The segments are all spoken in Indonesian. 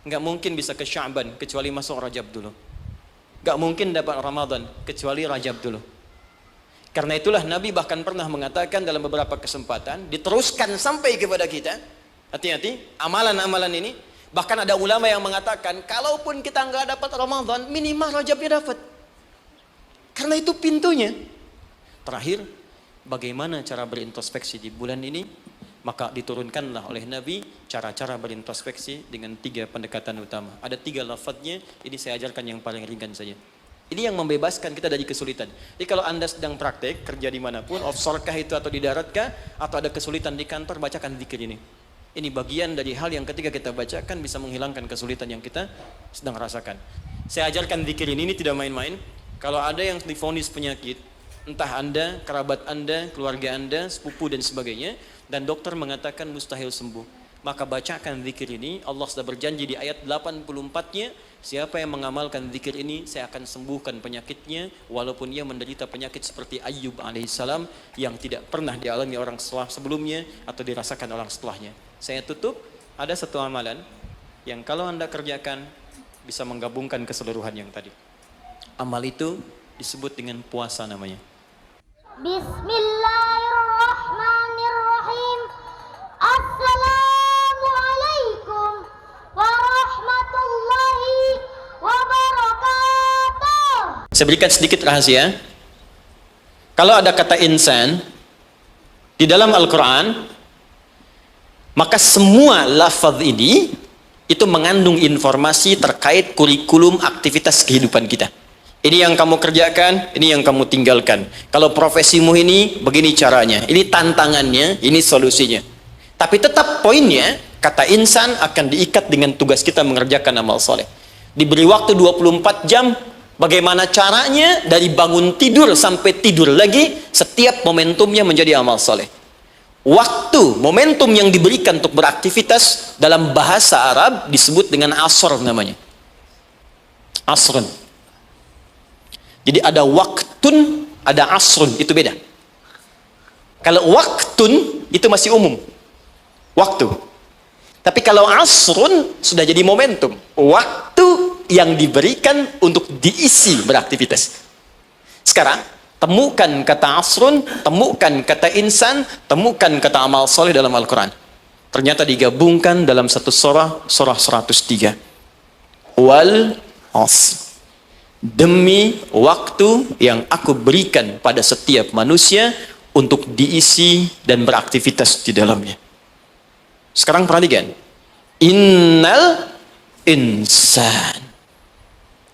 Nggak mungkin bisa ke Sya'ban kecuali masuk Rajab dulu. Nggak mungkin dapat Ramadan kecuali Rajab dulu. Karena itulah Nabi bahkan pernah mengatakan dalam beberapa kesempatan, diteruskan sampai kepada kita, hati-hati, amalan-amalan ini. Bahkan ada ulama yang mengatakan, kalaupun kita nggak dapat Ramadan, minimal Rajabnya dapat. Karena itu pintunya. Terakhir, bagaimana cara berintrospeksi di bulan ini? Maka diturunkanlah oleh Nabi cara-cara berintrospeksi dengan 3 pendekatan utama. Ada 3 lafadznya, ini saya ajarkan yang paling ringan saja. Ini yang membebaskan kita dari kesulitan. Jadi kalau Anda sedang praktek, kerja dimanapun, offshore kah itu atau di darat kah, atau ada kesulitan di kantor, bacakan zikir ini. Ini bagian dari hal yang ketika kita bacakan bisa menghilangkan kesulitan yang kita sedang rasakan. Saya ajarkan zikir ini tidak main-main. Kalau ada yang divonis penyakit, entah Anda, kerabat Anda, keluarga Anda, sepupu dan sebagainya, dan dokter mengatakan mustahil sembuh, maka bacakan zikir ini. Allah sudah berjanji di ayat 84-nya, siapa yang mengamalkan zikir ini, saya akan sembuhkan penyakitnya, walaupun ia menderita penyakit seperti Ayyub alaihissalam yang tidak pernah dialami orang sebelumnya atau dirasakan orang setelahnya. Saya tutup, ada satu amalan yang kalau Anda kerjakan bisa menggabungkan keseluruhan yang tadi. Amal itu disebut dengan puasa namanya. Bismillahirrahmanirrahim. Assalamualaikum warahmatullahi wabarakatuh. Saya berikan sedikit rahasia. Kalau ada kata insan di dalam Al-Quran, maka semua lafaz ini itu mengandung informasi terkait kurikulum aktivitas kehidupan kita. Ini yang kamu kerjakan, ini yang kamu tinggalkan. Kalau profesimu ini, begini caranya. Ini tantangannya, ini solusinya. Tapi tetap poinnya, kata insan akan diikat dengan tugas kita mengerjakan amal soleh. Diberi waktu 24 jam, bagaimana caranya dari bangun tidur sampai tidur lagi, setiap momentumnya menjadi amal soleh. Waktu, momentum yang diberikan untuk beraktivitas dalam bahasa Arab disebut dengan asr namanya. Asrun. Jadi ada waktun, ada asrun, itu beda. Kalau waktun, itu masih umum. Waktu. Tapi kalau asrun, sudah jadi momentum. Waktu yang diberikan untuk diisi beraktivitas. Sekarang, temukan kata asrun, temukan kata insan, temukan kata amal soleh dalam Al-Quran. Ternyata digabungkan dalam satu surah 103. Wal asr. Demi waktu yang aku berikan pada setiap manusia untuk diisi dan beraktivitas di dalamnya. Sekarang perhatikan. Innal insan.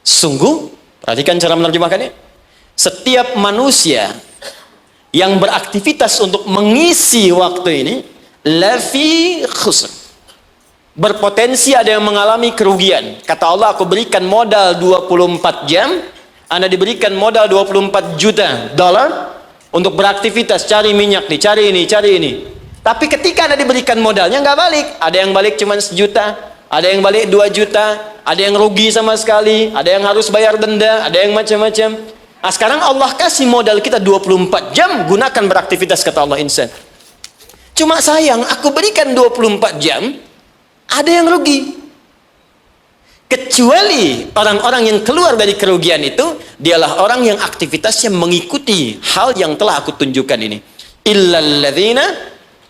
Sungguh, perhatikan cara menerjemahkannya. Setiap manusia yang beraktivitas untuk mengisi waktu ini lafi khusr. Berpotensi ada yang mengalami kerugian. Kata Allah, aku berikan modal 24 jam, Anda diberikan modal 24 juta dolar untuk beraktivitas, cari minyak nih, cari ini. Tapi ketika Anda diberikan modalnya nggak balik. Ada yang balik cuma 1 juta, ada yang balik 2 juta, ada yang rugi sama sekali, ada yang harus bayar denda, ada yang macam-macam. Nah, sekarang Allah kasih modal kita 24 jam, gunakan beraktivitas, kata Allah insan. Cuma sayang, aku berikan 24 jam, ada yang rugi. Kecuali orang-orang yang keluar dari kerugian itu, dialah orang yang aktivitasnya mengikuti hal yang telah aku tunjukkan ini. Illalladzina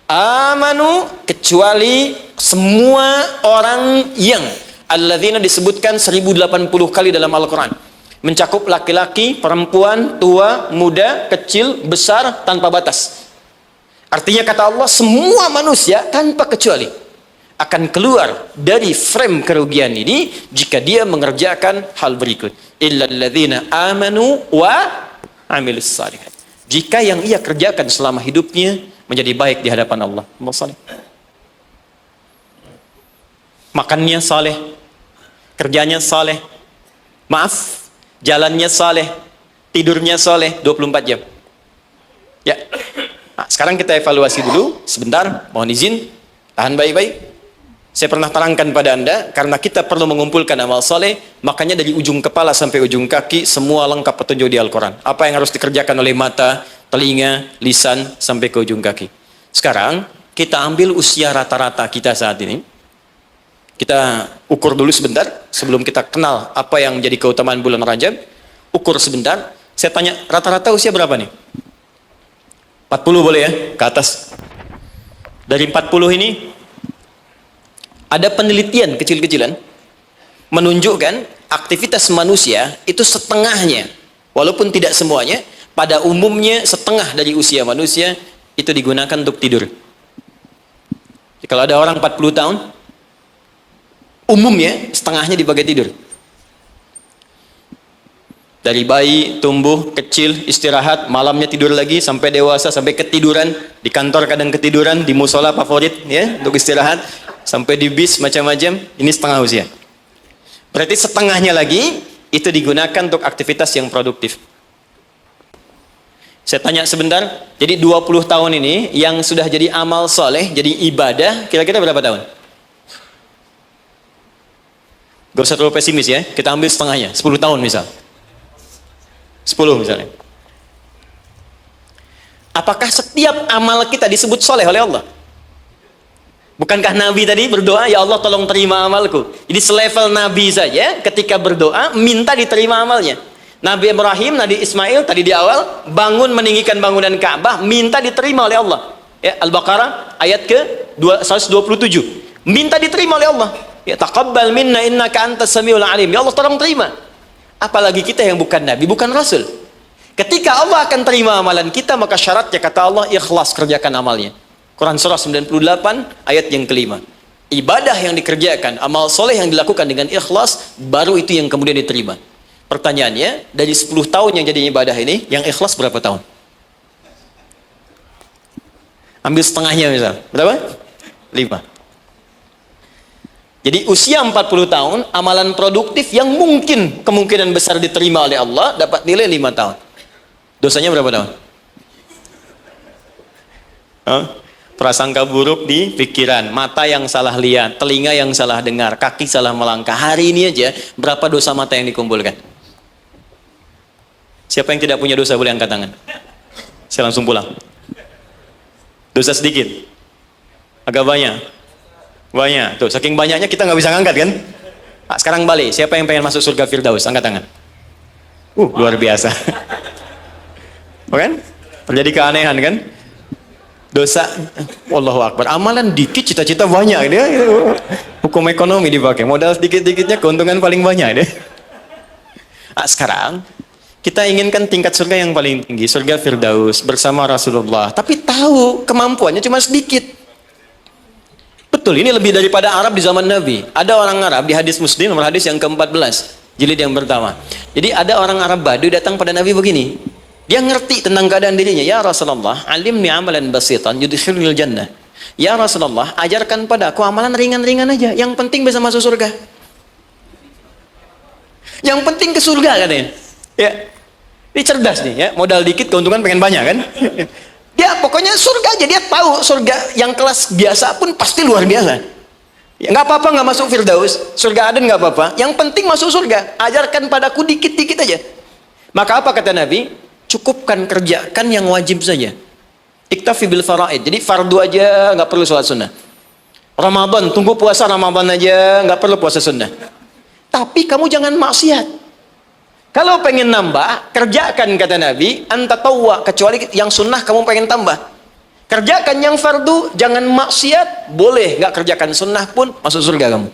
amanu, kecuali semua orang yang, alladzina disebutkan 1080 kali dalam Al-Quran. Mencakup laki-laki, perempuan, tua, muda, kecil, besar, tanpa batas. Artinya kata Allah, semua manusia tanpa kecuali akan keluar dari frame kerugian ini jika dia mengerjakan hal berikut. Illalladzina amanu wa amilus salihat. Jika yang ia kerjakan selama hidupnya menjadi baik di hadapan Allah. Makannya saleh, kerjanya saleh, maaf, jalannya saleh, tidurnya saleh 24 jam. Ya. Nah, sekarang kita evaluasi dulu sebentar, mohon izin, tahan baik-baik. Saya pernah terangkan pada Anda, karena kita perlu mengumpulkan amal soleh, makanya dari ujung kepala sampai ujung kaki, semua lengkap petunjuk di Al-Quran. Apa yang harus dikerjakan oleh mata, telinga, lisan, sampai ke ujung kaki. Sekarang, kita ambil usia rata-rata kita saat ini. Kita ukur dulu sebentar sebelum kita kenal apa yang menjadi keutamaan bulan Rajab. Ukur sebentar. Saya tanya, rata-rata usia berapa nih? 40 boleh ya? Ke atas. Dari 40 ini ada penelitian kecil-kecilan menunjukkan aktivitas manusia itu setengahnya, walaupun tidak semuanya, pada umumnya setengah dari usia manusia itu digunakan untuk tidur. Jadi, kalau ada orang 40 tahun, umumnya setengahnya dipakai tidur. Dari bayi, tumbuh, kecil, istirahat, malamnya tidur lagi, sampai dewasa, sampai ketiduran, di kantor kadang ketiduran, di musola favorit, ya, untuk istirahat, sampai di bis, macam-macam, ini setengah usia. Berarti setengahnya lagi, itu digunakan untuk aktivitas yang produktif. Saya tanya sebentar, jadi 20 tahun ini, yang sudah jadi amal soleh, jadi ibadah, kira-kira berapa tahun? Gak usah terlalu pesimis ya, kita ambil setengahnya, 10 tahun misal. 10 misalnya. Apakah setiap amal kita disebut soleh oleh Allah? Bukankah Nabi tadi berdoa, ya Allah tolong terima amalku. Jadi selevel Nabi saja ketika berdoa minta diterima amalnya. Nabi Ibrahim, Nabi Ismail tadi di awal bangun meninggikan bangunan Ka'bah minta diterima oleh Allah. Ya, Al-Baqarah ayat ke 127. Minta diterima oleh Allah. Ya, taqabbal minna innaka antas samiul alim. Ya Allah tolong terima. Apalagi kita yang bukan Nabi, bukan Rasul. Ketika Allah akan terima amalan kita, maka syaratnya kata Allah, ikhlas kerjakan amalnya. Quran surah 98 ayat yang kelima. Ibadah yang dikerjakan, amal soleh yang dilakukan dengan ikhlas, baru itu yang kemudian diterima. Pertanyaannya, dari 10 tahun yang jadi ibadah ini, yang ikhlas berapa tahun? Ambil setengahnya misal. Berapa? 5. Jadi usia 40 tahun, amalan produktif yang mungkin kemungkinan besar diterima oleh Allah, dapat nilai 5 tahun. Dosanya berapa tahun? Prasangka buruk di pikiran, mata yang salah lihat, telinga yang salah dengar, kaki salah melangkah. Hari ini aja, berapa dosa mata yang dikumpulkan? Siapa yang tidak punya dosa boleh angkat tangan. Saya langsung pulang. Dosa sedikit? Agak banyak? Banyak. Tuh, saking banyaknya kita nggak bisa ngangkat kan? Nah, sekarang balik. Siapa yang pengen masuk surga Firdaus? Angkat tangan. Luar biasa. Kan? Terjadi keanehan kan? Dosa, Allahu Akbar. Amalan dikit, cita-cita banyak dia. Hukum ekonomi dipakai. Modal sedikit-dikitnya keuntungan paling banyak dia. Nah, sekarang kita inginkan tingkat surga yang paling tinggi, surga Firdaus bersama Rasulullah. Tapi tahu kemampuannya cuma sedikit. Betul, ini lebih daripada Arab di zaman Nabi. Ada orang Arab di hadis Muslim, nomor hadis yang ke-14, jilid yang pertama. Jadi ada orang Arab Baduy datang pada Nabi begini. Dia ngerti tentang keadaan dirinya. Ya Rasulullah, alimni amalan basitan yudkhilul jannah. Ya Rasulullah, ajarkan padaku amalan ringan-ringan aja. Yang penting bisa masuk surga. Yang penting ke surga katanya. Ya. Ini cerdas nih ya, modal dikit keuntungan pengen banyak kan? Dia pokoknya surga aja, dia tahu surga yang kelas biasa pun pasti luar biasa. Ya, nggak apa-apa nggak masuk Firdaus, surga Aden nggak apa-apa. Yang penting masuk surga. Ajarkan padaku dikit-dikit aja. Maka apa kata Nabi? Cukupkan kerjakan yang wajib saja. Iktafi bil faraid. Jadi fardu aja, nggak perlu sholat sunnah. Ramadan, tunggu puasa Ramadan aja, nggak perlu puasa sunnah. Tapi kamu jangan maksiat. Kalau pengen nambah, kerjakan kata Nabi, anta tawwa, kecuali yang sunnah kamu pengen tambah. Kerjakan yang fardu, jangan maksiat, boleh nggak kerjakan sunnah pun masuk surga kamu.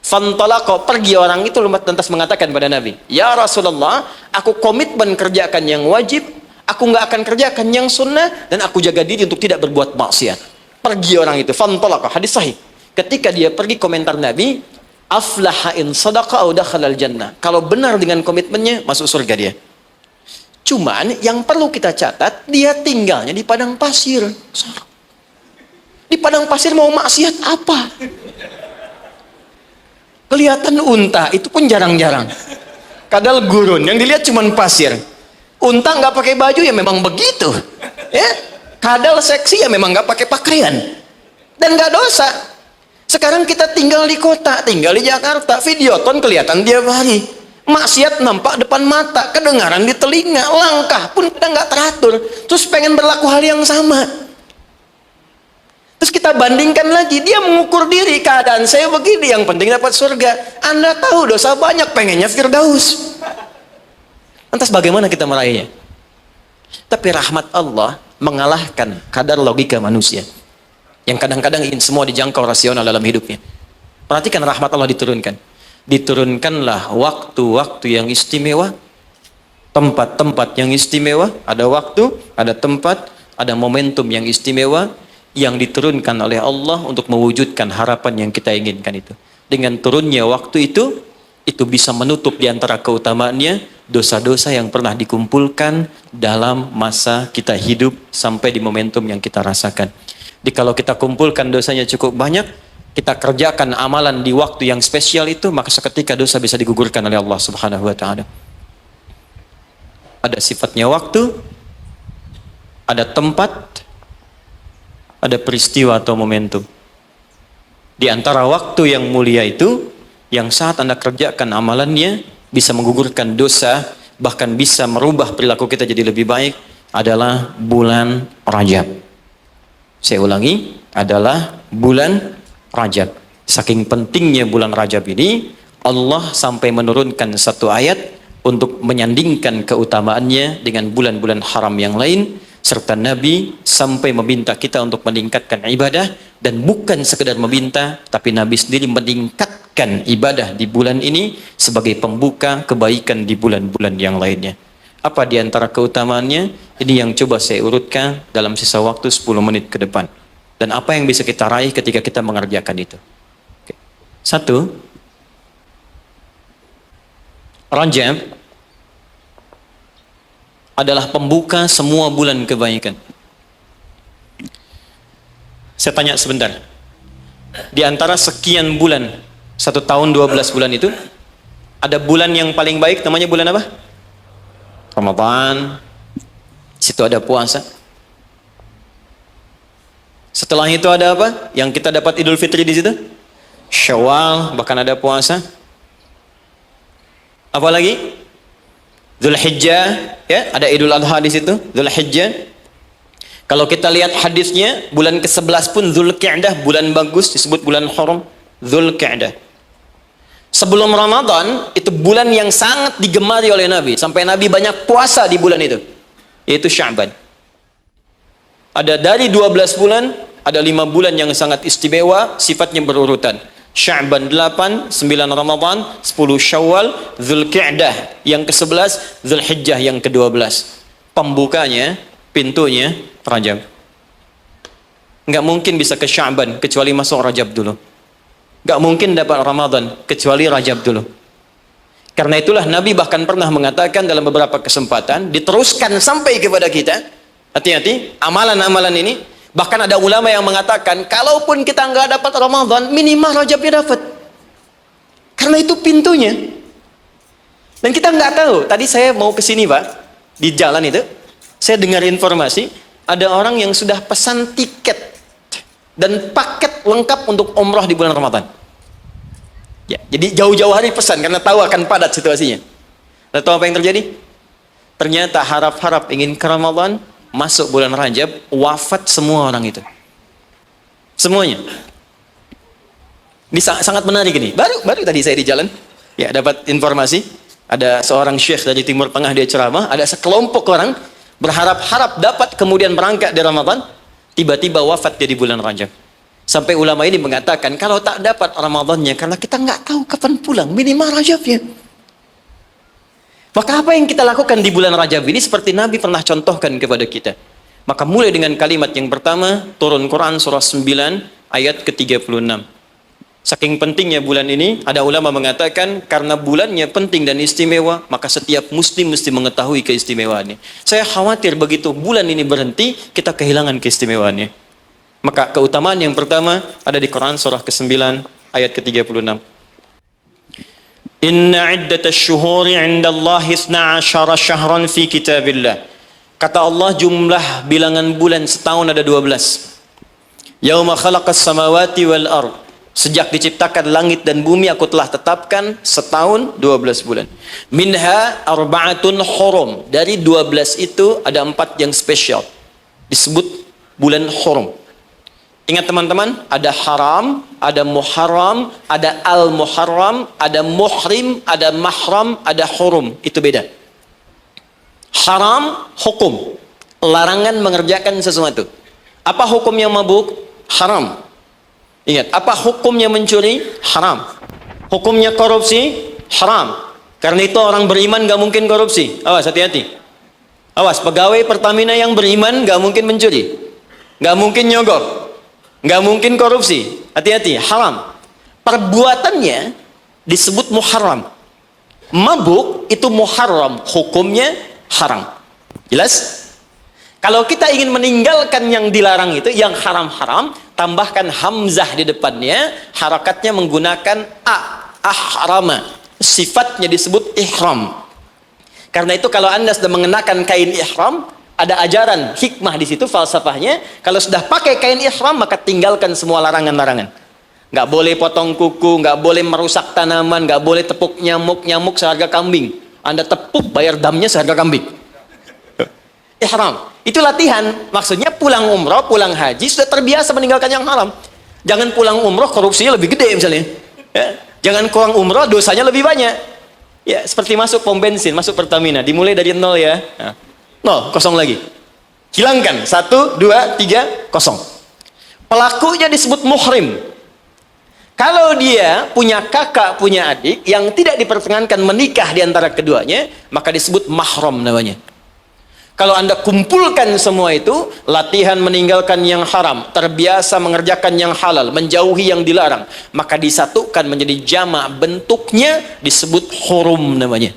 Fantalaqa, pergi orang itu lantas mengatakan pada Nabi, ya Rasulullah, aku komitmen kerjakan yang wajib, aku nggak akan kerjakan yang sunnah, dan aku jaga diri untuk tidak berbuat maksiat. Pergi orang itu, fantalaqa, hadis sahih. Ketika dia pergi, komentar Nabi, aflaha in sadaqa au dakhalal jannah. Kalau benar dengan komitmennya, masuk surga dia. Cuman yang perlu kita catat, dia tinggalnya di padang pasir. Di padang pasir mau maksiat apa? Kelihatan unta, itu pun jarang-jarang. Kadal gurun, yang dilihat cuma pasir. Unta nggak pakai baju ya memang begitu. Ya, kadal seksi ya memang nggak pakai pakaian. Dan nggak dosa. Sekarang kita tinggal di kota, tinggal di Jakarta, videoton kelihatan tiap hari. Maksiat nampak depan mata, kedengaran di telinga, langkah pun kita nggak teratur. Terus pengen berlaku hal yang sama. Terus kita bandingkan lagi, dia mengukur diri, keadaan saya begini, yang penting dapat surga. Anda tahu dosa banyak, pengennya Firdaus. Lantas bagaimana kita meraihnya? Tapi rahmat Allah mengalahkan kadar logika manusia yang kadang-kadang ingin semua dijangkau rasional dalam hidupnya. Perhatikan rahmat Allah diturunkan. Diturunkanlah waktu-waktu yang istimewa, tempat-tempat yang istimewa, ada waktu, ada tempat, ada momentum yang istimewa yang diturunkan oleh Allah untuk mewujudkan harapan yang kita inginkan itu. Dengan turunnya waktu itu bisa menutup di antara keutamaannya dosa-dosa yang pernah dikumpulkan dalam masa kita hidup sampai di momentum yang kita rasakan. Jadi kalau kita kumpulkan dosanya cukup banyak, kita kerjakan amalan di waktu yang spesial itu, maka seketika dosa bisa digugurkan oleh Allah Subhanahu wa taala. Ada sifatnya waktu, ada tempat, ada peristiwa atau momentum. Di antara waktu yang mulia itu, yang saat Anda kerjakan amalannya bisa menggugurkan dosa, bahkan bisa merubah perilaku kita jadi lebih baik, adalah bulan Rajab. Saya ulangi, adalah bulan Rajab. Saking pentingnya bulan Rajab ini, Allah sampai menurunkan satu ayat untuk menyandingkan keutamaannya dengan bulan-bulan haram yang lain, serta Nabi sampai meminta kita untuk meningkatkan ibadah, dan bukan sekedar meminta, tapi Nabi sendiri meningkatkan ibadah di bulan ini sebagai pembuka kebaikan di bulan-bulan yang lainnya. Apa di antara keutamaannya? Ini yang coba saya urutkan dalam sisa waktu 10 menit ke depan. Dan apa yang bisa kita raih ketika kita mengerjakan itu? Oke. 1. Rajab adalah pembuka semua bulan kebaikan. Saya tanya sebentar. Di antara sekian bulan, 1 tahun 12 bulan itu, ada bulan yang paling baik, namanya bulan apa? Ramadan. Situ ada puasa. Setelah itu ada apa? Yang kita dapat Idul Fitri di situ? Syawal, bahkan ada puasa. Apa lagi? Dzulhijjah, ya, ada Idul Adha di situ, Dzulhijjah. Kalau kita lihat hadisnya, bulan ke-11 pun Dzulqa'dah, bulan bagus, disebut bulan haram, Dzulqa'dah. Sebelum Ramadan, itu bulan yang sangat digemari oleh Nabi, sampai Nabi banyak puasa di bulan itu, yaitu Sya'ban. Ada dari 12 bulan, ada 5 bulan yang sangat istimewa, sifatnya berurutan. Sya'ban 8, 9 Ramadan, 10 Syawal, Dzulqa'dah yang ke-11, Dzulhijjah yang ke-12. Pembukanya, pintunya Rajab. Nggak mungkin bisa ke Sya'ban kecuali masuk Rajab dulu. Nggak mungkin dapat Ramadan kecuali Rajab dulu. Karena itulah Nabi bahkan pernah mengatakan dalam beberapa kesempatan, diteruskan sampai kepada kita, hati-hati, amalan-amalan ini. Bahkan ada ulama yang mengatakan, kalaupun kita nggak dapat Ramadan, minimal Rajabnya dapat. Karena itu pintunya. Dan kita nggak tahu. Tadi saya mau ke sini, Pak, di jalan itu, saya dengar informasi, ada orang yang sudah pesan tiket dan paket lengkap untuk umrah di bulan Ramadan. Ya, jadi jauh-jauh hari pesan karena tahu akan padat situasinya. Dan tahu apa yang terjadi? Ternyata harap-harap ingin ke Ramadan, masuk bulan Rajab, wafat semua orang itu. Semuanya. Ini sangat menarik ini. Baru tadi saya di jalan, ya, dapat informasi, ada seorang syekh dari Timur Tengah, dia ceramah, ada sekelompok orang berharap-harap dapat kemudian berangkat di Ramadan, tiba-tiba wafat dia di bulan Rajab. Sampai ulama ini mengatakan, kalau tak dapat Ramadannya, karena kita nggak tahu kapan pulang, minimal Rajabnya. Maka apa yang kita lakukan di bulan Rajab ini seperti Nabi pernah contohkan kepada kita. Maka mulai dengan kalimat yang pertama, turun Quran surah 9 ayat ke-36. Saking pentingnya bulan ini, ada ulama mengatakan karena bulannya penting dan istimewa, maka setiap muslim mesti mengetahui keistimewaannya. Saya khawatir begitu bulan ini berhenti, kita kehilangan keistimewaannya. Maka keutamaan yang pertama ada di Quran surah ke-9 ayat ke-36. Inna iddatasy syuhuri 'indallahi 12 syahran fi kitabillah. Kata Allah, jumlah bilangan bulan setahun ada 12. Yauma khalaqas samawati wal ard. Sejak diciptakan langit dan bumi aku telah tetapkan setahun 12 bulan. Minha arba'atun hurum. Dari 12 itu ada 4 yang spesial. Disebut bulan hurum. Ingat teman-teman, ada haram, ada muharram, ada al-muharram, ada muhrim, ada mahram, ada hurum. Itu beda. Haram, hukum. Larangan mengerjakan sesuatu. Apa hukumnya mabuk? Haram. Ingat, apa hukumnya mencuri? Haram. Hukumnya korupsi? Haram. Karena itu orang beriman gak mungkin korupsi. Awas, hati-hati. Awas, pegawai Pertamina yang beriman gak mungkin mencuri. Gak mungkin nyogok. Nggak mungkin korupsi, hati-hati, haram. Perbuatannya disebut muharram. Mabuk itu muharram, hukumnya haram. Jelas? Kalau kita ingin meninggalkan yang dilarang itu, yang haram-haram, tambahkan hamzah di depannya, harakatnya menggunakan ahrama. Sifatnya disebut ihram. Karena itu kalau Anda sudah mengenakan kain ihram, ada ajaran hikmah di situ, falsafahnya. Kalau sudah pakai kain ihram, maka tinggalkan semua larangan-larangan. Nggak boleh potong kuku, nggak boleh merusak tanaman, nggak boleh tepuk nyamuk seharga kambing. Anda tepuk, bayar damnya seharga kambing. Ihram. Itu latihan. Maksudnya pulang umroh, pulang haji, sudah terbiasa meninggalkan yang haram. Jangan pulang umroh, korupsinya lebih gede misalnya. Ya. Jangan kurang umroh, dosanya lebih banyak. Ya, seperti masuk pom bensin, masuk Pertamina. Dimulai dari nol ya. Nah. 0, kosong lagi. Hilangkan. 1, 2, 3, kosong. Pelakunya disebut muhrim. Kalau dia punya kakak, punya adik yang tidak diperkenankan menikah di antara keduanya, maka disebut mahram namanya. Kalau Anda kumpulkan semua itu, latihan meninggalkan yang haram, terbiasa mengerjakan yang halal, menjauhi yang dilarang, maka disatukan menjadi jamak, bentuknya disebut hurum namanya.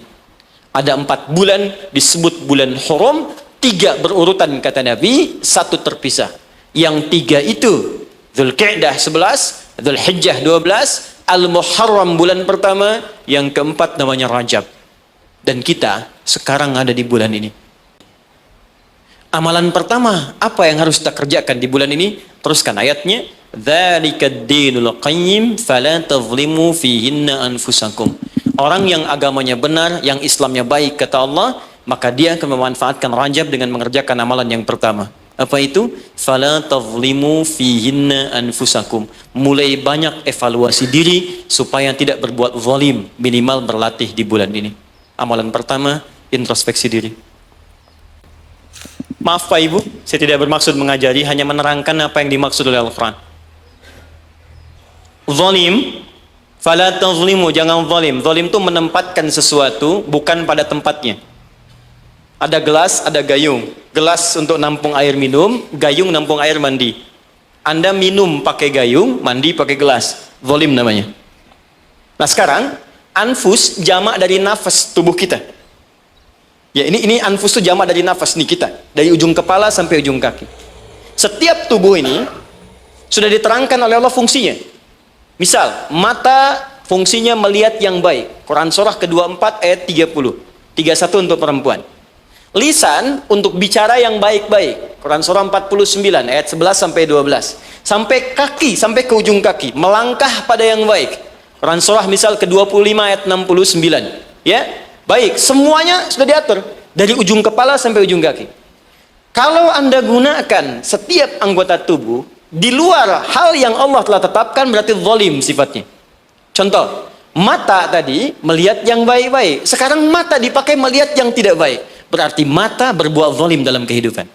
Ada 4 bulan disebut bulan hurum, 3 berurutan kata Nabi, 1 terpisah. Yang 3 itu Dzulqa'dah 11, Dzulhijjah 12, Al-Muharram bulan pertama, yang keempat namanya Rajab. Dan kita sekarang ada di bulan ini. Amalan pertama, apa yang harus kita kerjakan di bulan ini? Teruskan ayatnya. Dzalikad dinul qayyim fala tadhlimu fihinna anfusakum. Orang yang agamanya benar, yang Islamnya baik kata Allah, maka dia akan memanfaatkan Rajab dengan mengerjakan amalan yang pertama. Apa itu? Fala tadhlimu fihinna anfusakum. Mulai banyak evaluasi diri supaya tidak berbuat zalim, minimal berlatih di bulan ini. Amalan pertama, introspeksi diri. Maaf Pak Ibu, saya tidak bermaksud mengajari, hanya menerangkan apa yang dimaksud oleh Al-Quran. Zalim, fala tazlimu, jangan zalim. Zalim itu menempatkan sesuatu bukan pada tempatnya. Ada gelas, ada gayung. Gelas untuk nampung air minum, gayung nampung air mandi. Anda minum pakai gayung, mandi pakai gelas. Zalim namanya. Nah sekarang, anfus jamak dari nafas tubuh kita. Ya ini anfus itu jamak dari nafas nih kita, dari ujung kepala sampai ujung kaki. Setiap tubuh ini sudah diterangkan oleh Allah fungsinya. Misal, mata fungsinya melihat yang baik. Quran surah ke-24 ayat 30. 31 untuk perempuan. Lisan untuk bicara yang baik-baik. Quran surah 49 ayat 11 sampai 12. Sampai kaki, sampai ke ujung kaki, melangkah pada yang baik. Quran surah misal ke-25 ayat 69. Ya. Baik, semuanya sudah diatur dari ujung kepala sampai ujung kaki. Kalau Anda gunakan setiap anggota tubuh di luar hal yang Allah telah tetapkan, berarti zalim sifatnya. Contoh, mata tadi melihat yang baik-baik. Sekarang mata dipakai melihat yang tidak baik. Berarti mata berbuat zalim dalam kehidupan.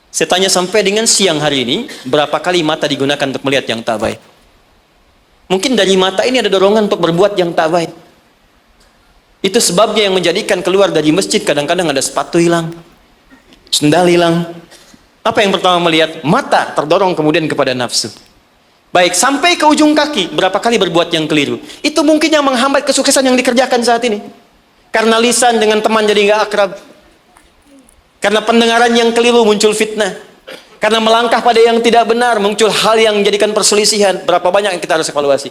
Saya tanya sampai dengan siang hari ini, berapa kali mata digunakan untuk melihat yang tak baik? Mungkin dari mata ini ada dorongan untuk berbuat yang tak baik. Itu sebabnya yang menjadikan keluar dari masjid kadang-kadang ada sepatu hilang, sendal hilang. Apa yang pertama melihat? Mata terdorong kemudian kepada nafsu. Baik, sampai ke ujung kaki, berapa kali berbuat yang keliru. Itu mungkin yang menghambat kesuksesan yang dikerjakan saat ini. Karena lisan dengan teman jadi nggak akrab. Karena pendengaran yang keliru muncul fitnah. Karena melangkah pada yang tidak benar muncul hal yang menjadikan perselisihan. Berapa banyak yang kita harus evaluasi.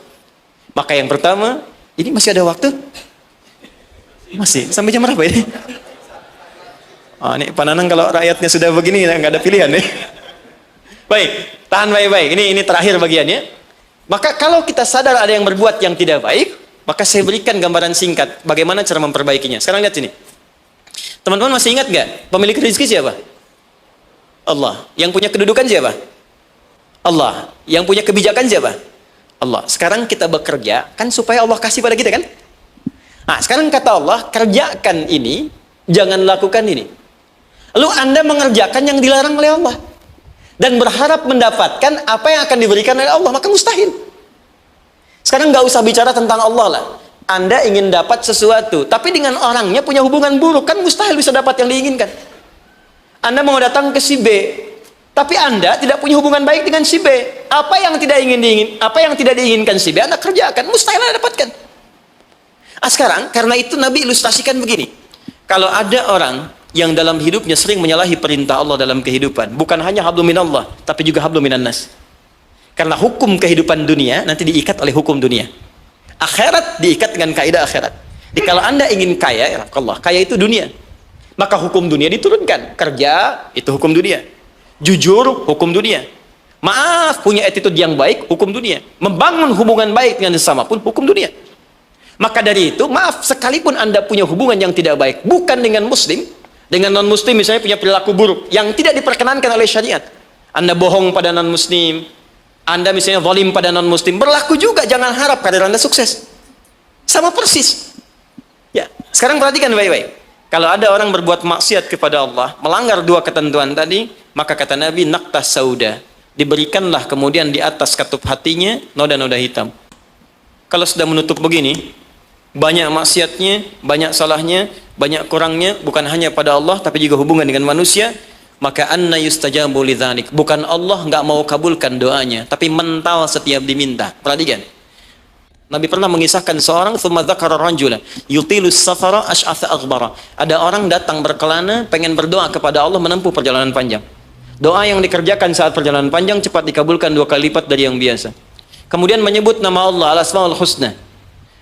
Maka yang pertama, ini masih ada waktu? Masih, sampai jam berapa ini? Ini Pak Nanang kalau rakyatnya sudah begini, nggak ada pilihan nih. Baik, tahan baik-baik. Ini terakhir bagiannya. Maka kalau kita sadar ada yang berbuat yang tidak baik, maka saya berikan gambaran singkat bagaimana cara memperbaikinya. Sekarang lihat sini. Teman-teman masih ingat nggak? Pemilik rezeki siapa? Allah. Yang punya kedudukan siapa? Allah. Yang punya kebijakan siapa? Allah. Sekarang kita bekerja kan supaya Allah kasih pada kita kan? Nah, sekarang kata Allah, kerjakan ini, jangan lakukan ini. Lalu Anda mengerjakan yang dilarang oleh Allah dan berharap mendapatkan apa yang akan diberikan oleh Allah, maka mustahil. Sekarang nggak usah bicara tentang Allah lah. Anda ingin dapat sesuatu, tapi dengan orangnya punya hubungan buruk, kan mustahil bisa dapat yang diinginkan. Anda mau datang ke si B, tapi Anda tidak punya hubungan baik dengan si B. Apa yang tidak diinginkan si B, Anda kerjakan, mustahil Anda dapatkan. Sekarang, karena itu Nabi ilustrasikan begini. Kalau ada orang yang dalam hidupnya sering menyalahi perintah Allah dalam kehidupan, bukan hanya hablum minallah, tapi juga hablum minan nas. Karena hukum kehidupan dunia nanti diikat oleh hukum dunia. Akhirat diikat dengan kaidah akhirat. Jadi kalau Anda ingin kaya, ya Allah, kaya itu dunia. Maka hukum dunia diturunkan. Kerja, itu hukum dunia. Jujur, hukum dunia. Maaf, punya attitude yang baik, hukum dunia. Membangun hubungan baik dengan sesama pun hukum dunia. Maka dari itu, maaf, sekalipun Anda punya hubungan yang tidak baik, bukan dengan muslim, dengan non-muslim misalnya punya perilaku buruk, yang tidak diperkenankan oleh syariat. Anda bohong pada non-muslim, Anda misalnya zalim pada non-muslim, berlaku juga, jangan harap karir Anda sukses. Sama persis. Ya, sekarang perhatikan baik-baik. Kalau ada orang berbuat maksiat kepada Allah, melanggar dua ketentuan tadi, maka kata Nabi, naqtas sauda, diberikanlah kemudian di atas katup hatinya noda-noda hitam. Kalau sudah menutup begini, banyak maksiatnya, banyak salahnya, banyak kurangnya, bukan hanya pada Allah, tapi juga hubungan dengan manusia, maka anna yustajabu lidzalik. Bukan Allah nggak mau kabulkan doanya, tapi mental setiap diminta. Perhatikan. Nabi pernah mengisahkan seorang thumma dzakara rajula yutilus safara asy'atha aghbara. Ada orang datang berkelana pengen berdoa kepada Allah menempuh perjalanan panjang. Doa yang dikerjakan saat perjalanan panjang cepat dikabulkan 2 kali lipat dari yang biasa. Kemudian menyebut nama Allah al-asmaul husna.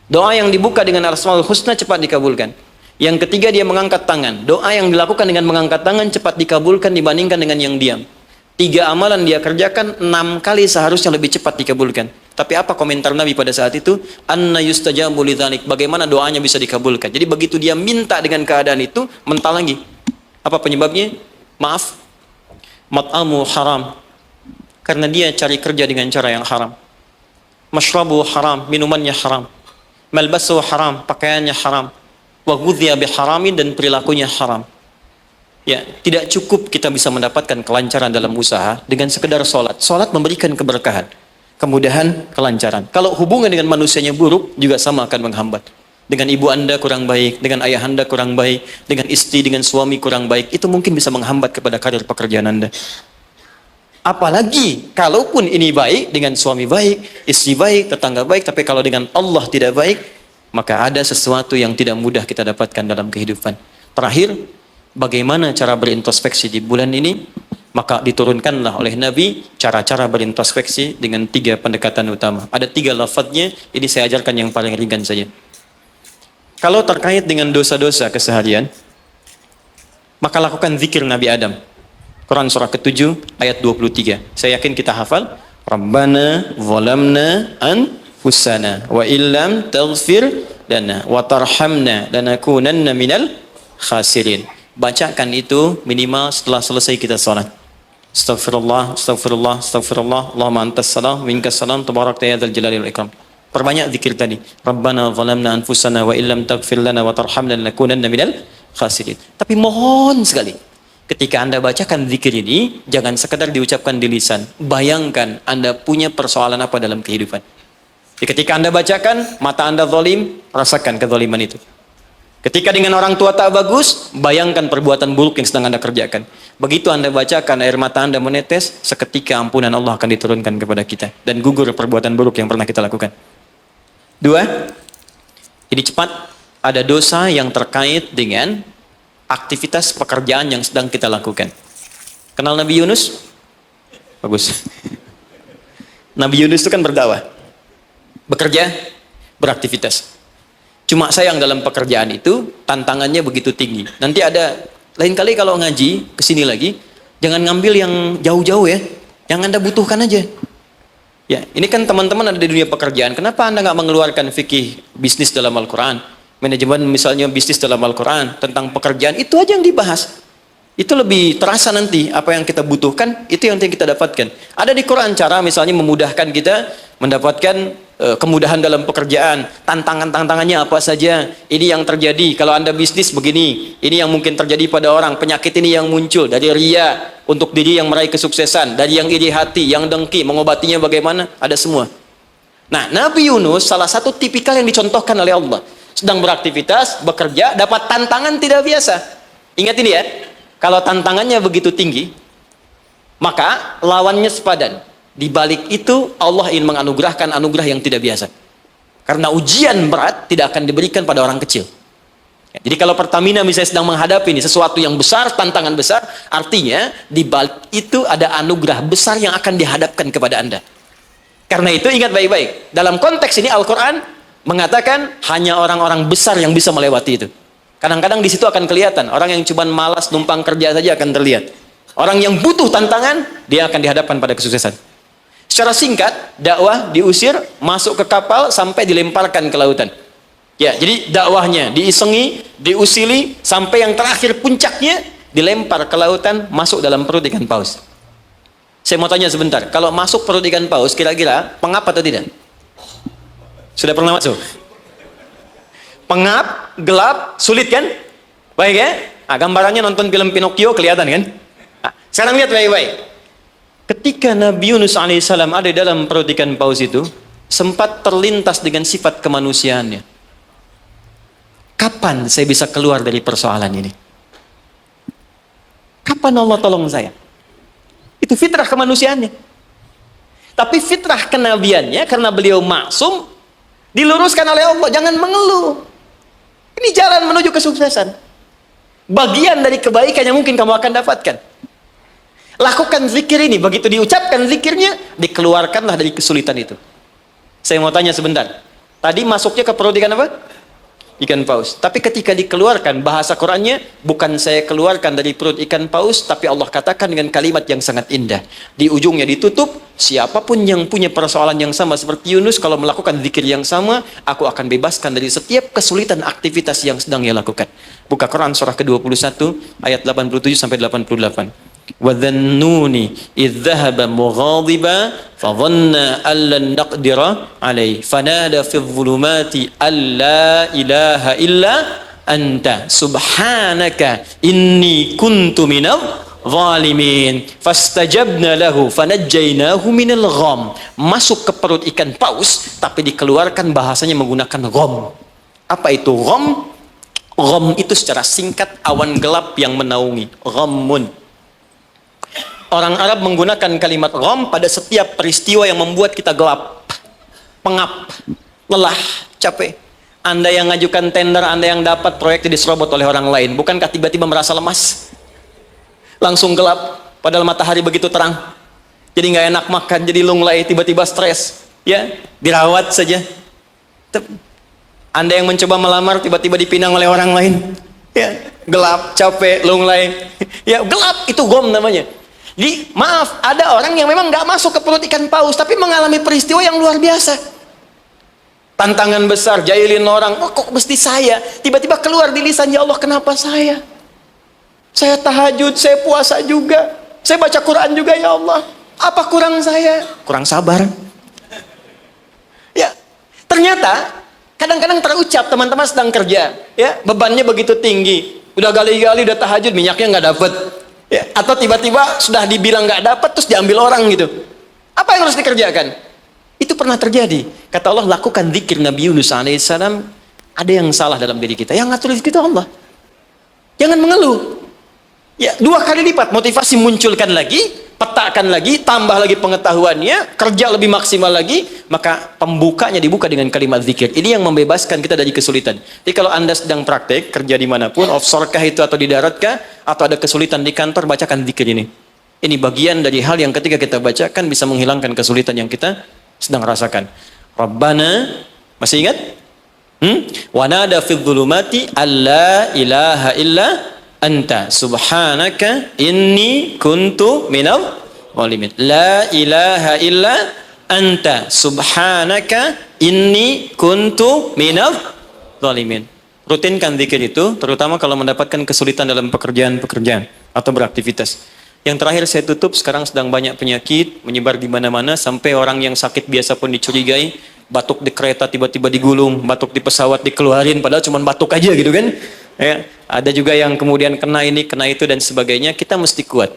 Doa yang dibuka dengan al-asmaul husna cepat dikabulkan. Yang ketiga dia mengangkat tangan. Doa yang dilakukan dengan mengangkat tangan cepat dikabulkan dibandingkan dengan yang diam. 3 amalan dia kerjakan 6 kali seharusnya lebih cepat dikabulkan. Tapi apa komentar Nabi pada saat itu? Anna yustajabu lidzalik. Bagaimana doanya bisa dikabulkan? Jadi begitu dia minta dengan keadaan itu, mental lagi. Apa penyebabnya? Maaf, mat'amu haram. Karena dia cari kerja dengan cara yang haram. Mashrabu haram, minumannya haram. Malbasu haram, pakaiannya haram. Wa ghudhiya biharamin, dan perilakunya haram. Ya, tidak cukup kita bisa mendapatkan kelancaran dalam usaha dengan sekedar sholat. Sholat memberikan keberkahan, kemudahan, kelancaran. Kalau hubungan dengan manusianya buruk, juga sama akan menghambat. Dengan ibu Anda kurang baik, dengan ayah Anda kurang baik, dengan istri, dengan suami kurang baik, itu mungkin bisa menghambat kepada karir pekerjaan Anda. Apalagi kalaupun ini baik, dengan suami baik, istri baik, tetangga baik, tapi kalau dengan Allah tidak baik, maka ada sesuatu yang tidak mudah kita dapatkan dalam kehidupan. Terakhir, bagaimana cara berintrospeksi di bulan ini? Maka diturunkanlah oleh Nabi cara-cara berintrospeksi dengan 3 pendekatan utama. Ada 3 lafadznya, ini saya ajarkan yang paling ringan saja. Kalau terkait dengan dosa-dosa keseharian, maka lakukan zikir Nabi Adam. Quran surah ke-7 ayat 23. Saya yakin kita hafal. Rabbana zalamna anfusana wa illam taghfir lana wa tarhamna lanakunanna minal khasirin. Bacakan itu minimal setelah selesai kita salat. Astaghfirullah, astaghfirullah, astaghfirullah. Allahumma antas salam, minkas salam, tabarakta ya dzal jalali wal ikram. Perbanyak zikir tadi. Rabbana zalamna anfusana wa illam taghfir lana wa tarhamna lanakunanna minal khasirin. Tapi mohon sekali, ketika Anda bacakan zikir ini, jangan sekedar diucapkan di lisan. Bayangkan Anda punya persoalan apa dalam kehidupan. Jadi ketika Anda bacakan, mata Anda zalim, rasakan kezaliman itu. Ketika dengan orang tua tak bagus, bayangkan perbuatan buruk yang sedang Anda kerjakan. Begitu Anda bacakan, air mata Anda menetes, seketika ampunan Allah akan diturunkan kepada kita. Dan gugur perbuatan buruk yang pernah kita lakukan. 2, jadi cepat, ada dosa yang terkait dengan aktivitas pekerjaan yang sedang kita lakukan. Kenal Nabi Yunus? Bagus. Nabi Yunus itu kan berdakwah, bekerja, beraktivitas. Cuma sayang dalam pekerjaan itu tantangannya begitu tinggi. Nanti ada lain kali kalau ngaji kesini lagi, jangan ngambil yang jauh-jauh ya, yang Anda butuhkan aja. Ya, ini kan teman-teman ada di dunia pekerjaan. Kenapa Anda nggak mengeluarkan fikih bisnis dalam Al-Quran? Manajemen misalnya bisnis dalam Al-Quran, tentang pekerjaan, itu aja yang dibahas. Itu lebih terasa nanti apa yang kita butuhkan, itu yang kita dapatkan. Ada di Quran cara misalnya memudahkan kita mendapatkan kemudahan dalam pekerjaan, tantangannya apa saja. Ini yang terjadi kalau Anda bisnis begini, ini yang mungkin terjadi pada orang, penyakit ini yang muncul dari ria untuk diri yang meraih kesuksesan, dari yang iri hati, yang dengki, mengobatinya bagaimana, ada semua. Nah, Nabi Yunus salah satu tipikal yang dicontohkan oleh Allah. Sedang beraktivitas, bekerja, dapat tantangan tidak biasa. Ingat ini ya, kalau tantangannya begitu tinggi, maka lawannya sepadan. Di balik itu Allah ingin menganugerahkan anugerah yang tidak biasa. Karena ujian berat tidak akan diberikan pada orang kecil. Jadi kalau Pertamina misalnya sedang menghadapi ini sesuatu yang besar, tantangan besar, artinya di balik itu ada anugerah besar yang akan dihadapkan kepada Anda. Karena itu ingat baik-baik. Dalam konteks ini Al-Quran mengatakan hanya orang-orang besar yang bisa melewati itu. Kadang-kadang di situ akan kelihatan. Orang yang cuma malas numpang kerja saja akan terlihat. Orang yang butuh tantangan, dia akan dihadapkan pada kesuksesan. Secara singkat, dakwah diusir, masuk ke kapal, sampai dilemparkan ke lautan. Ya, jadi dakwahnya diisengi, diusili, sampai yang terakhir puncaknya, dilempar ke lautan, masuk dalam perut ikan paus. Saya mau tanya sebentar, kalau masuk perut ikan paus, kira-kira pengap atau tidak? Sudah pernah masuk? Pengap, gelap, sulit kan? Baik ya? Nah, gambarannya nonton film Pinocchio kelihatan kan? Nah, sekarang lihat baik-baik. Ketika Nabi Yunus alaihissalam ada dalam perut ikan paus itu, sempat terlintas dengan sifat kemanusiaannya. Kapan saya bisa keluar dari persoalan ini? Kapan Allah tolong saya? Itu fitrah kemanusiaannya. Tapi fitrah kenabiannya, karena beliau maksum, diluruskan oleh Allah. Jangan mengeluh. Ini jalan menuju kesuksesan. Bagian dari kebaikan yang mungkin kamu akan dapatkan. Lakukan zikir ini, begitu diucapkan zikirnya, dikeluarkanlah dari kesulitan itu. Saya mau tanya sebentar. Tadi masuknya ke perut ikan apa? Ikan paus. Tapi ketika dikeluarkan, bahasa Qurannya, bukan saya keluarkan dari perut ikan paus, tapi Allah katakan dengan kalimat yang sangat indah. Di ujungnya ditutup, siapapun yang punya persoalan yang sama seperti Yunus, kalau melakukan zikir yang sama, aku akan bebaskan dari setiap kesulitan aktivitas yang sedang ia lakukan. Buka Quran surah ke-21, ayat 87 sampai 88. وَذَنُّونِ إِذْ ذَهَبَ مُغَاضِبًا فَظَنَّ أَن لَّن نَّقْدِرَ عَلَيْهِ فَنَادَى فِي الظُّلُمَاتِ أَن لَّا إِلَٰهَ إِلَّا أَنتَ سُبْحَانَكَ إِنِّي كُنتُ مِنَ الظَّالِمِينَ فَاسْتَجَبْنَا لَهُ فَنَجَّيْنَاهُ مِنَ الْغَمِّ. Masuk ke perut ikan paus, tapi dikeluarkan bahasanya menggunakan gham. Apa itu gham? Gham itu secara singkat awan gelap yang menaungi. Ghammun. Orang Arab menggunakan kalimat gham pada setiap peristiwa yang membuat kita gelap, pengap, lelah, capek. Anda yang ngajukan tender, Anda yang dapat proyek diserobot oleh orang lain. Bukankah tiba-tiba merasa lemas? Langsung gelap, padahal matahari begitu terang. Jadi nggak enak makan, jadi lunglai, tiba-tiba stres. Ya, dirawat saja. Anda yang mencoba melamar, tiba-tiba dipinang oleh orang lain. Ya, gelap, capek, lunglai. Ya, gelap, itu gham namanya. Jadi, maaf, ada orang yang memang nggak masuk ke perut ikan paus, tapi mengalami peristiwa yang luar biasa. Tantangan besar, jahilin orang, oh, kok mesti saya? Tiba-tiba keluar di lisan, ya Allah, kenapa saya? Saya tahajud, saya puasa juga, saya baca Quran juga, ya Allah. Apa kurang saya? Kurang sabar. Ya, ternyata kadang-kadang terucap, teman-teman sedang kerja, ya, bebannya begitu tinggi, udah gali-gali, udah tahajud, minyaknya nggak dapet. Ya, atau tiba-tiba sudah dibilang nggak dapat terus diambil orang gitu. Apa yang harus dikerjakan? Itu pernah terjadi. Kata Allah, lakukan zikir Nabi Yunus alaihissalam. Ada yang salah dalam diri kita. Yang ngatur itu Allah. Jangan mengeluh. Ya, 2 kali lipat motivasi munculkan lagi, petakan lagi, tambah lagi pengetahuannya, kerja lebih maksimal lagi, maka pembukanya dibuka dengan kalimat zikir. Ini yang membebaskan kita dari kesulitan. Jadi kalau Anda sedang praktek, kerja dimanapun, offshore kah itu atau di darat kah, atau ada kesulitan di kantor, bacakan zikir ini. Ini bagian dari hal yang ketika kita bacakan bisa menghilangkan kesulitan yang kita sedang rasakan. Rabbana, masih ingat? Wa nada fi dhulumati alla ilaha illa anta subhanaka inni kuntu minal zalimin. La ilaha illa anta subhanaka inni kuntu minal zalimin. Rutinkan zikir itu, terutama kalau mendapatkan kesulitan dalam pekerjaan-pekerjaan. atau beraktivitas. Yang terakhir saya tutup, sekarang sedang banyak penyakit menyebar di mana-mana sampai orang yang sakit biasa pun dicurigai, batuk di kereta tiba-tiba digulung, batuk di pesawat dikeluarin padahal cuma batuk aja gitu kan. Ya, ada juga yang kemudian kena ini, kena itu dan sebagainya. Kita mesti kuat.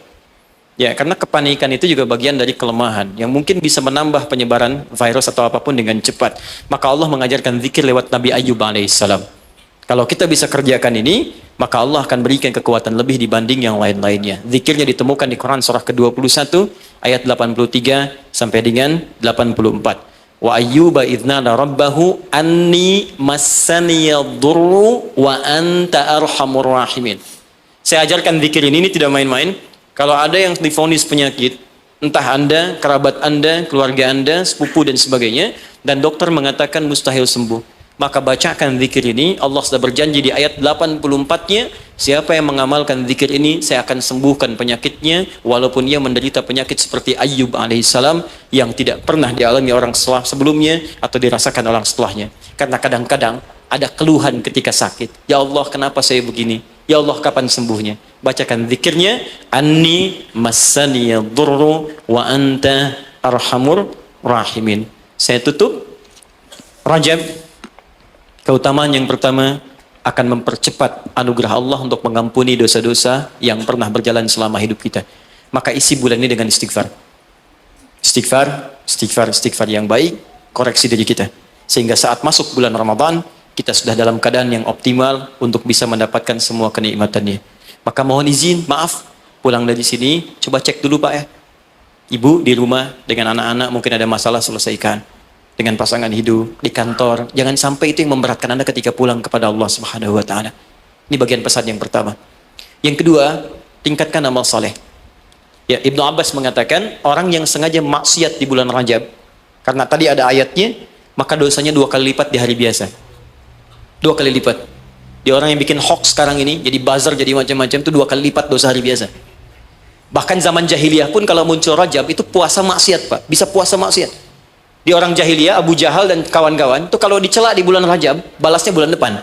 Ya, karena kepanikan itu juga bagian dari kelemahan yang mungkin bisa menambah penyebaran virus atau apapun dengan cepat. Maka Allah mengajarkan zikir lewat Nabi Ayyub alaihissalam. Kalau kita bisa kerjakan ini, maka Allah akan berikan kekuatan lebih dibanding yang lain-lainnya. Zikirnya ditemukan di Quran surah ke-21 ayat 83 sampai dengan 84. Wa ayyuba idznada rabbahu anni massaniyadurru wa anta arhamur rahimin. Saya ajarkan zikir ini tidak main-main. Kalau ada yang divonis penyakit, entah Anda, kerabat Anda, keluarga Anda, sepupu dan sebagainya, dan dokter mengatakan mustahil sembuh, maka bacakan zikir ini. Allah sudah berjanji di ayat 84-nya, siapa yang mengamalkan zikir ini, saya akan sembuhkan penyakitnya, walaupun ia menderita penyakit seperti Ayyub alaihissalam, yang tidak pernah dialami orang sebelumnya, atau dirasakan orang setelahnya. Karena kadang-kadang ada keluhan ketika sakit. Ya Allah, kenapa saya begini? Ya Allah, kapan sembuhnya? Bacakan zikirnya, Anni massaniyadurru wa anta arhamur rahimin. Saya tutup. Rajab, keutamaan yang pertama akan mempercepat anugerah Allah untuk mengampuni dosa-dosa yang pernah berjalan selama hidup kita. Maka isi bulan ini dengan istighfar. Istighfar yang baik, koreksi diri kita. Sehingga saat masuk bulan Ramadan, kita sudah dalam keadaan yang optimal untuk bisa mendapatkan semua kenikmatannya. Maka mohon izin, maaf, pulang dari sini, coba cek dulu Pak ya. Ibu di rumah dengan anak-anak mungkin ada masalah, selesaikan. Dengan pasangan hidup, di kantor, jangan sampai itu yang memberatkan Anda ketika pulang kepada Allah Subhanahu wa taala. Ini bagian pesan yang pertama. Yang kedua, tingkatkan amal saleh. Ya, Ibnu Abbas mengatakan, orang yang sengaja maksiat di bulan Rajab, karena tadi ada ayatnya, maka dosanya 2 kali lipat di hari biasa. 2 kali lipat. Di orang yang bikin hoax sekarang ini, jadi buzzer, jadi macam-macam, itu 2 kali lipat dosa hari biasa. Bahkan zaman jahiliyah pun kalau muncul Rajab, itu puasa maksiat Pak, bisa puasa maksiat. Di orang jahiliyah, Abu Jahal dan kawan-kawan, itu kalau dicela di bulan Rajab, balasnya bulan depan.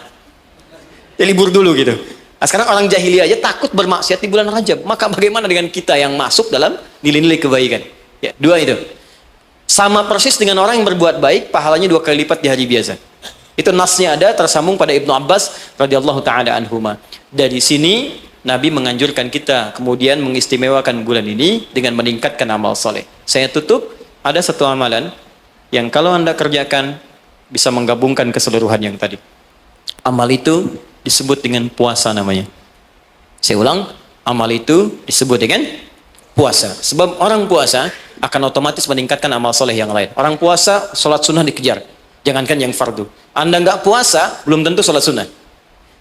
Ya libur dulu gitu. Nah, sekarang orang jahiliyah aja takut bermaksiat di bulan Rajab. Maka bagaimana dengan kita yang masuk dalam nilai-nilai kebaikan? Ya, 2 itu. Sama persis dengan orang yang berbuat baik, pahalanya 2 kali lipat di hari biasa. Itu nasnya ada tersambung pada Ibnu Abbas radhiyallahu taala anhuma. Dari sini Nabi menganjurkan kita kemudian mengistimewakan bulan ini dengan meningkatkan amal soleh. Saya tutup, ada satu amalan yang kalau Anda kerjakan bisa menggabungkan keseluruhan yang tadi. Amal itu disebut dengan puasa namanya. Saya ulang, amal itu disebut dengan puasa. Sebab orang puasa akan otomatis meningkatkan amal soleh yang lain. Orang puasa, sholat sunnah dikejar. Jangankan yang fardu. Anda nggak puasa, belum tentu sholat sunnah.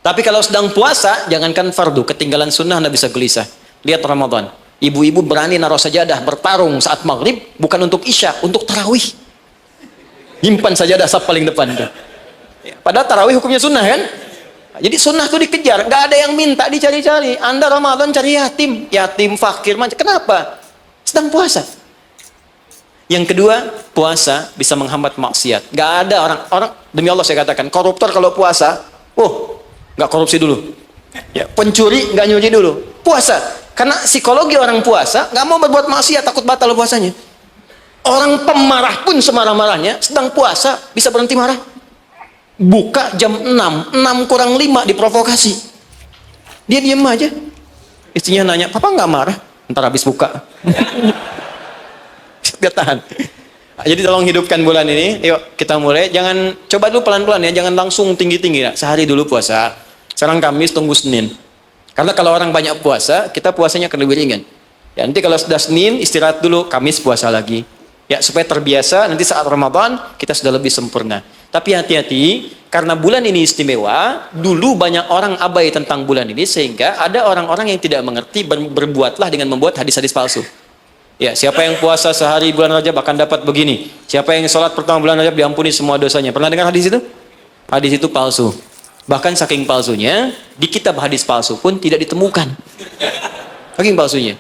Tapi kalau sedang puasa, jangankan fardu, ketinggalan sunnah Anda bisa gelisah. Lihat Ramadan. Ibu-ibu berani naruh sajadah, bertarung saat maghrib, bukan untuk isya, untuk tarawih. Nyimpan sajadah saf paling depan. Tuh. Padahal tarawih hukumnya sunnah kan? Jadi sunnah itu dikejar, nggak ada yang minta dicari-cari. Anda Ramadan cari yatim fakir, macam kenapa? Sedang puasa. Yang kedua, puasa bisa menghambat maksiat. Nggak ada orang demi Allah saya katakan, koruptor kalau puasa, nggak korupsi dulu. Ya, pencuri nggak nyuri dulu. Puasa, karena psikologi orang puasa nggak mau berbuat maksiat, takut batal puasanya. Orang pemarah pun semarah-marahnya, sedang puasa bisa berhenti marah. Buka jam 6 kurang 5 diprovokasi. Dia diam aja. Istrinya nanya, papa nggak marah? Ntar habis buka. Dia tahan. Jadi tolong hidupkan bulan ini. Yuk kita mulai. Jangan, coba dulu pelan-pelan ya. Jangan langsung tinggi-tinggi ya. Sehari dulu puasa. Sekarang Kamis, tunggu Senin. Karena kalau orang banyak puasa, kita puasanya akan lebih ringan. Ya, nanti kalau sudah Senin, istirahat dulu. Kamis puasa lagi. Ya, supaya terbiasa. Nanti saat Ramadan, kita sudah lebih sempurna. Tapi hati-hati, karena bulan ini istimewa, dulu banyak orang abai tentang bulan ini, sehingga ada orang-orang yang tidak mengerti, berbuatlah dengan membuat hadis-hadis palsu. Ya, siapa yang puasa sehari bulan Rajab akan dapat begini. Siapa yang sholat pertama bulan Rajab diampuni semua dosanya. Pernah dengar hadis itu? Hadis itu palsu. Bahkan saking palsunya, di kitab hadis palsu pun tidak ditemukan. Saking palsunya.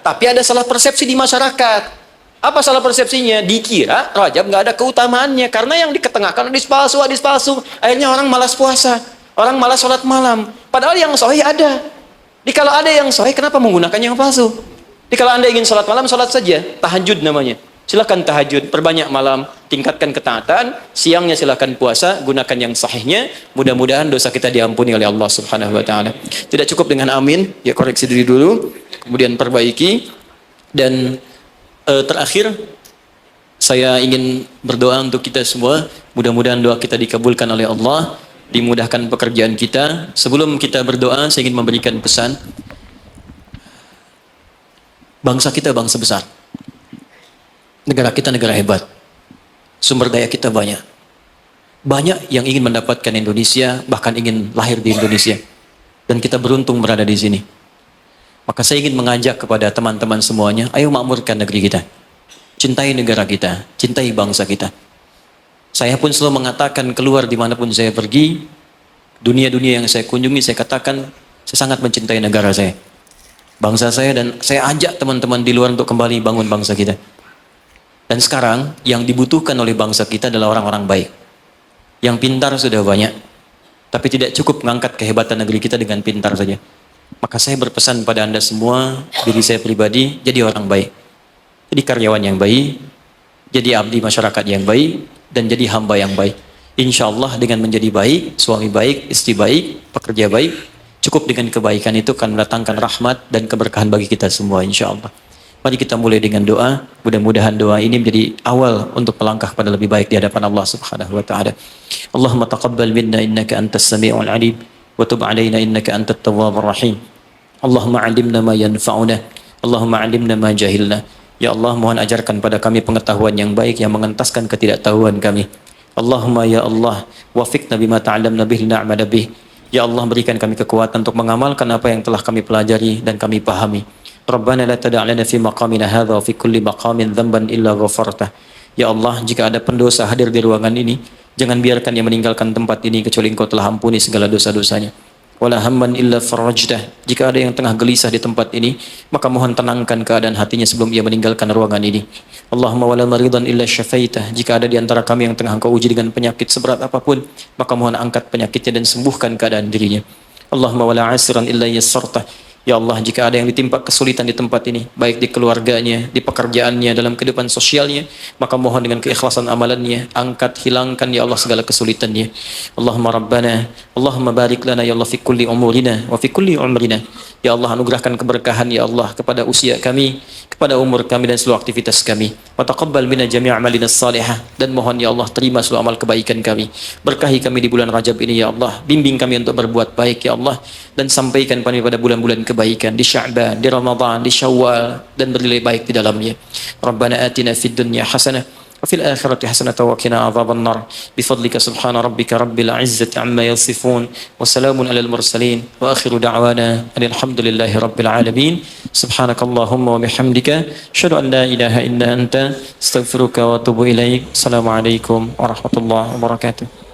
Tapi ada salah persepsi di masyarakat. Apa salah persepsinya? Dikira Rajab nggak ada keutamaannya. Karena yang diketengahkan hadis palsu. Akhirnya orang malas puasa. Orang malas sholat malam. Padahal yang sahih ada. Jadi kalau ada yang sahih, kenapa menggunakan yang palsu? Jadi kalau Anda ingin sholat malam, sholat saja. Tahajud namanya. Silakan tahajud, perbanyak malam, tingkatkan ketaatan, siangnya silakan puasa, gunakan yang sahihnya. Mudah-mudahan dosa kita diampuni oleh Allah Subhanahu wa taala. Tidak cukup dengan amin, ya koreksi diri dulu, kemudian perbaiki. Dan terakhir saya ingin berdoa untuk kita semua, mudah-mudahan doa kita dikabulkan oleh Allah, dimudahkan pekerjaan kita. Sebelum kita berdoa, saya ingin memberikan pesan. Bangsa kita bangsa besar. Negara kita negara hebat. Sumber daya kita banyak. Banyak yang ingin mendapatkan Indonesia, bahkan ingin lahir di Indonesia. Dan kita beruntung berada di sini. Maka saya ingin mengajak kepada teman-teman semuanya, ayo makmurkan negeri kita. Cintai negara kita, cintai bangsa kita. Saya pun selalu mengatakan keluar dimanapun saya pergi, dunia-dunia yang saya kunjungi, saya katakan, saya sangat mencintai negara saya. Bangsa saya, dan saya ajak teman-teman di luar untuk kembali bangun bangsa kita. Dan sekarang yang dibutuhkan oleh bangsa kita adalah orang-orang baik. Yang pintar sudah banyak, tapi tidak cukup mengangkat kehebatan negeri kita dengan pintar saja. Maka saya berpesan pada Anda semua, diri saya pribadi, jadi orang baik. Jadi karyawan yang baik, jadi abdi masyarakat yang baik, dan jadi hamba yang baik. Insya Allah dengan menjadi baik, suami baik, istri baik, pekerja baik, cukup dengan kebaikan itu akan mendatangkan rahmat dan keberkahan bagi kita semua insya Allah. Mari kita mulai dengan doa. Mudah-mudahan doa ini menjadi awal untuk melangkah pada lebih baik di hadapan Allah Subhanahu wa taala. Allahumma taqabbal minna innaka antas sami'ul alim wa tub 'alaina innaka antat tawwabur rahim. Allahumma 'allimna ma yanfa'una. Allahumma 'allimna ma jahilna. Ya Allah, mohon ajarkan pada kami pengetahuan yang baik yang mengentaskan ketidaktahuan kami. Allahumma ya Allah, wafiqna bima ta'allamna bihi na'mala bih. Ya Allah, berikan kami kekuatan untuk mengamalkan apa yang telah kami pelajari dan kami pahami. Rabbana la tada' lana fi maqamina hadha wa fi kulli maqamin dhanban illa ghafartah. Ya Allah, jika ada pendosa hadir di ruangan ini, jangan biarkan dia meninggalkan tempat ini kecuali Engkau telah ampuni segala dosa-dosanya. Wala hamman illa farajtah. Jika ada yang tengah gelisah di tempat ini, maka mohon tenangkan keadaan hatinya sebelum ia meninggalkan ruangan ini. Allahumma wala maridan illa syafaitah. Jika ada di antara kami yang tengah Engkau uji dengan penyakit seberat apapun, maka mohon angkat penyakitnya dan sembuhkan keadaan dirinya. Allahumma wala asiran illa yassartah. Ya Allah, jika ada yang ditimpa kesulitan di tempat ini, baik di keluarganya, di pekerjaannya, dalam kehidupan sosialnya, maka mohon dengan keikhlasan amalannya, angkat, hilangkan ya Allah segala kesulitannya. Allahumma Rabbana, Allahumma barik lana ya Allah fi kulli umurina wa fi kulli umrina. Ya Allah, anugerahkan keberkahan ya Allah kepada usia kami, kepada umur kami dan seluruh aktivitas kami. Wa taqabbal minna jami' a'malina salihah, dan mohon ya Allah terima seluruh amal kebaikan kami. Berkahi kami di bulan Rajab ini ya Allah, bimbing kami untuk berbuat baik ya Allah, dan sampaikan kami pada bulan-bulan kebaikan di Sya'ban, di Ramadan, di Syawal, dan bernilai baik di dalamnya. Rabbana atina fid dunya hasanah wa fil akhirati hasanah wa qina adzaban nar. Bifadlika subhana rabbika rabbil izzati amma yasifun wa salamun alal mursalin wa akhiru da'wana alhamdulillahi rabbil alamin. Subhanakallahumma wa bihamdika asyhadu an la ilaha illa anta astaghfiruka wa atubu ilaik. Assalamualaikum warahmatullahi wabarakatuh.